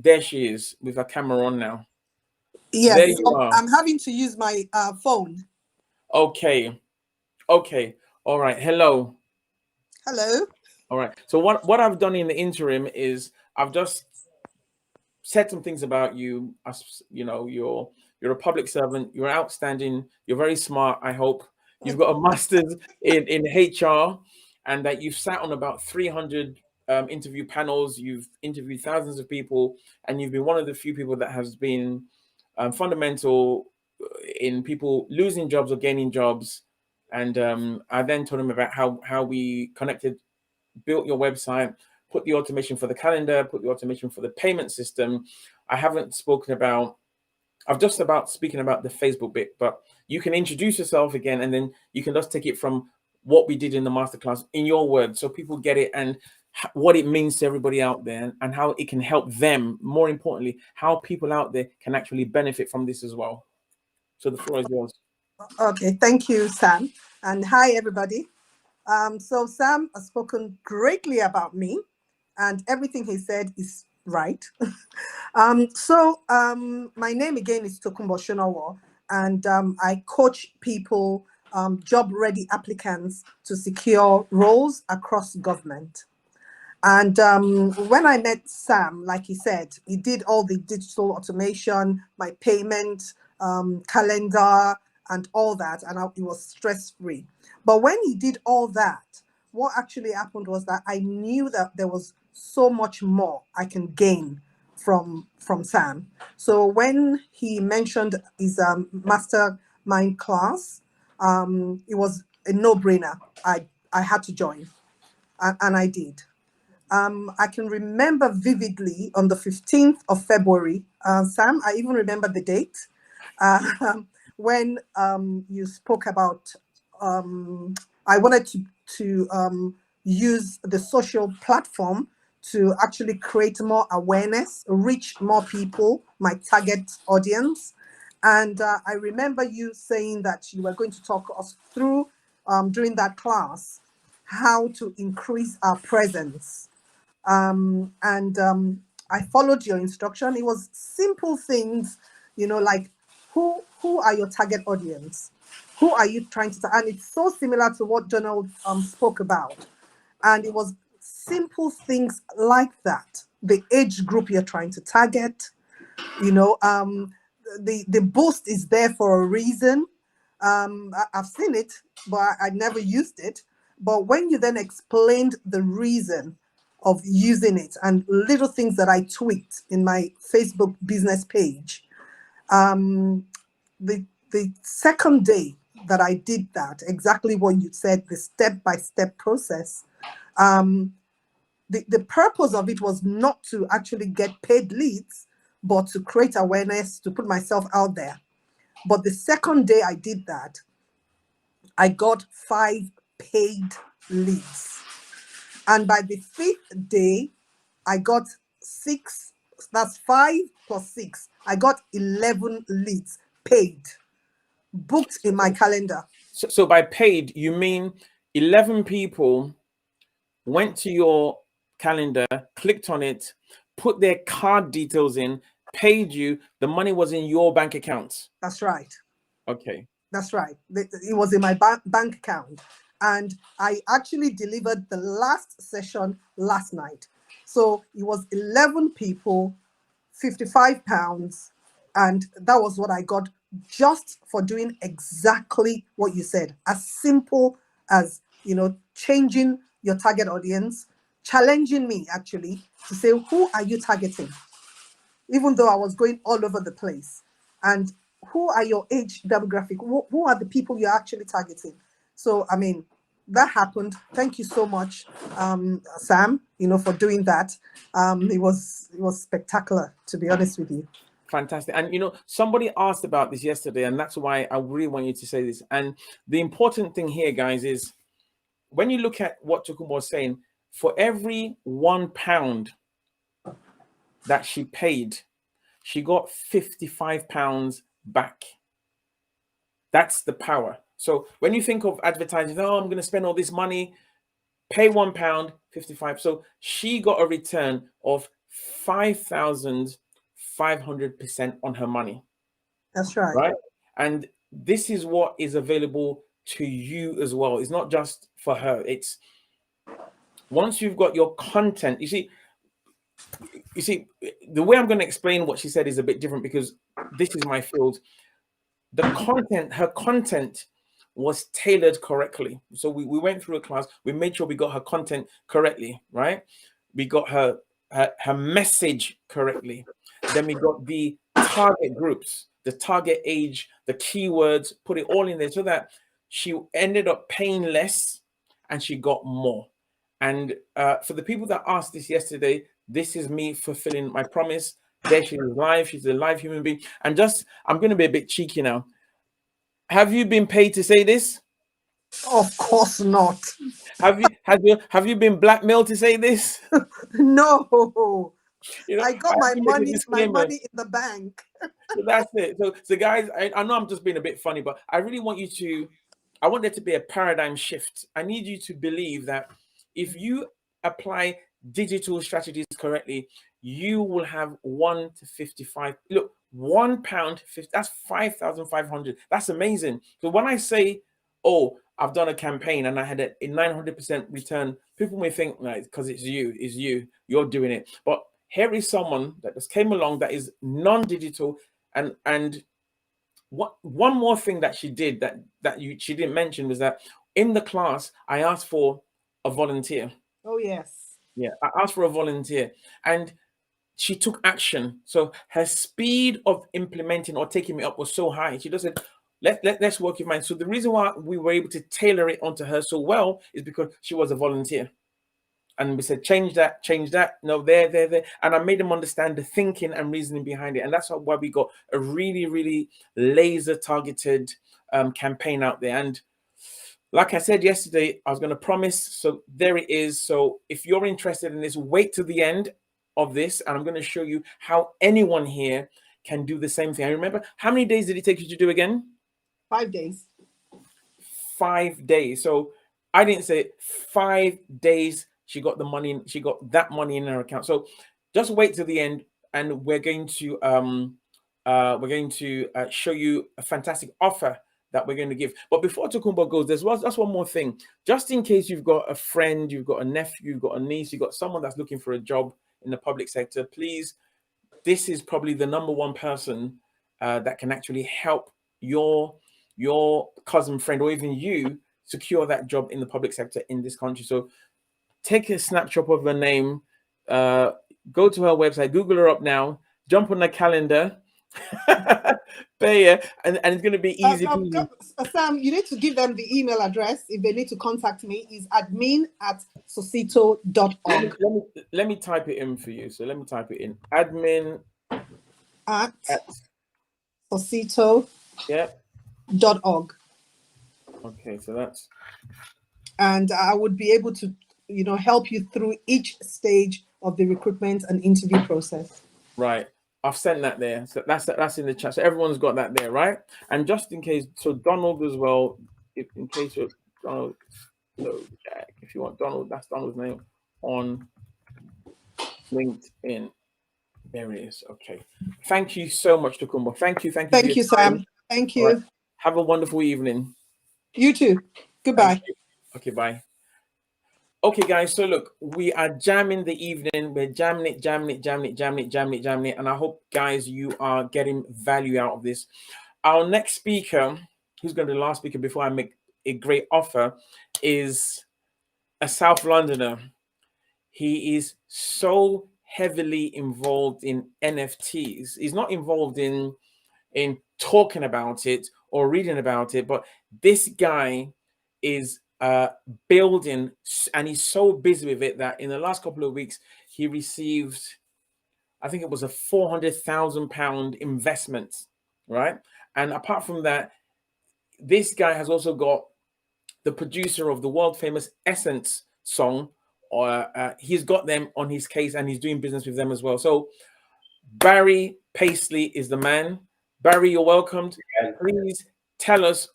There she is with her camera on now. There Yes, you so are. I'm having to use my phone. Okay. Okay. All right. Hello. Hello. All right. So what I've done in the interim is I've just said some things about you. As you know, you're a public servant. You're outstanding. You're very smart. I hope you've got a master's in HR, and that you've sat on about 300 interview panels. You've interviewed thousands of people, and you've been one of the few people that has been fundamental in people losing jobs or gaining jobs. And I then told him about how we connected, built your website, put the automation for the calendar, put the automation for the payment system. I haven't spoken about, I've just about speaking about the Facebook bit, but you can introduce yourself again, and then you can just take it from what we did in the masterclass in your words, so people get it, and what it means to everybody out there, and how it can help them. More importantly, how people out there can actually benefit from this as well. So the floor is yours. Okay, thank you, Sam. And hi, everybody. So Sam has spoken greatly about me, and everything he said is right. My name again is Tokumbo Shonawo, and I coach people, job-ready applicants, to secure roles across government. And when I met Sam, like he said, he did all the digital automation, my payment, calendar, and all that, and it was stress-free. But when he did all that, what actually happened was that I knew that there was so much more I can gain from Sam. So when he mentioned his mastermind class, it was a no-brainer. I had to join, and I did. I can remember vividly on the 15th of February, Sam, I even remember the date, when you spoke about, I wanted to use the social platform to actually create more awareness, reach more people, my target audience. And I remember you saying that you were going to talk us through, during that class, how to increase our presence. I followed your instruction. It was simple things, like who are your target audience? Who are you trying to? And it's so similar to what Donald spoke about. And it was simple things like that. The age group you're trying to target, the boost is there for a reason. I've seen it, but I never used it. But when you then explained the reason of using it and little things that I tweaked in my Facebook business page, the second day that I did that, exactly what you said, the step-by-step process, the purpose of it was not to actually get paid leads, but to create awareness, to put myself out there. But the second day I did that, I got 5 paid leads. And by the 5th day, I got 6. That's 5 plus 6. I got 11 leads paid, booked in my calendar. So by paid, you mean 11 people went to your calendar, clicked on it, put their card details in, paid you, the money was in your bank account? That's right. Okay. That's right. It was in my bank account. And I actually delivered the last session last night. So it was 11 people, £55. And that was what I got just for doing exactly what you said. As simple as, changing your target audience, challenging me actually to say, who are you targeting? Even though I was going all over the place. And who are your age demographic? Who are the people you're actually targeting? So, I mean, that happened. Thank you so much, Sam, for doing that. It was spectacular, to be honest with you. Fantastic. And somebody asked about this yesterday, and that's why I really want you to say this. And the important thing here, guys, is when you look at what Tukumbo was saying, for every £1 that she paid, she got £55 back. That's the power. So when you think of advertising, oh, I'm going to spend all this money, pay £1, 55. So she got a return of 5,500% on her money, That's right. right? And this is what is available to you as well. It's not just for her. It's once you've got your content, you see, the way I'm going to explain what she said is a bit different because this is my field. The content, her content was tailored correctly. So we went through a class, we made sure we got her content correctly, right? We got her message correctly. Then we got the target groups, the target age, the keywords, put it all in there so that she ended up paying less and she got more. And for the people that asked this yesterday, this is me fulfilling my promise. There she is live. She's a live human being. And just, I'm going to be a bit cheeky now. Have you been paid to say this? Of course not. Have you been blackmailed to say this? No. You know, I got I my have to make a money disclaimer. in the bank. So that's it. So guys, I know I'm just being a bit funny, but I really want you to, I want there to be a paradigm shift. I need you to believe that if you apply digital strategies correctly, you will have 1 to 55. Look, £1, 50, that's 5,500. That's amazing. So when I say, oh, I've done a campaign and I had a 900% return, people may think, like, because it's you're doing it. But here is someone that just came along that is non-digital, and what one more thing that she did she didn't mention was that in the class I asked for a volunteer. Oh, yes. Yeah, I asked for a volunteer, and she took action. So her speed of implementing or taking me up was so high. She just said, let's work with mine. So the reason why we were able to tailor it onto her so well is because she was a volunteer. And we said, change that. No, there. And I made them understand the thinking and reasoning behind it. And that's why we got a really, really laser targeted campaign out there. And like I said yesterday, I was going to promise. So there it is. So if you're interested in this, wait to the end of this. And I'm going to show you how anyone here can do the same thing. I remember, how many days did it take you to do again? 5 days. 5 days. So I didn't say 5 days. She got the money. She got that money in her account. So just wait till the end, and we're going to show you a fantastic offer that we're going to give. But before Tokumbo goes, that's one more thing. Just in case you've got a friend, you've got a nephew, you've got a niece, you've got someone that's looking for a job in the public sector, please, this is probably the number one person that can actually help your cousin, friend, or even you secure that job in the public sector in this country. So take a snapshot of her name, go to her website, Google her up now, jump on the calendar, pay her, and it's going to be easy. Sam, you need to give them the email address if they need to contact me. Is admin@socito.org. Let me type it in for you. So let me type it in. Admin at socito.org. Yeah. Okay, so that's. And I would be able to, help you through each stage of the recruitment and interview process. Right. I've sent that there. So that's in the chat. So everyone's got that there, right? And just in case, so Donald as well, in case you're Donald, so Jack, if you want Donald, that's Donald's name on LinkedIn. There it is. Okay. Thank you so much, Tokumbo. Thank you. Thank you, Sam. Thank you. Right. Have a wonderful evening. You too. Goodbye. Okay, bye. Okay, guys, so look, we are jamming the evening. We're jamming it. And I hope, guys, you are getting value out of this. Our next speaker, who's going to be the last speaker before I make a great offer, is a South Londoner. He is so heavily involved in NFTs. He's not involved in talking about it or reading about it, but this guy is building, and he's so busy with it that in the last couple of weeks he received, I think it was a £400,000 investment, right? And apart from that, this guy has also got the producer of the world famous Essence song, he's got them on his case and he's doing business with them as well. So Barry Paisley is the man. Barry, you're welcomed. Please tell us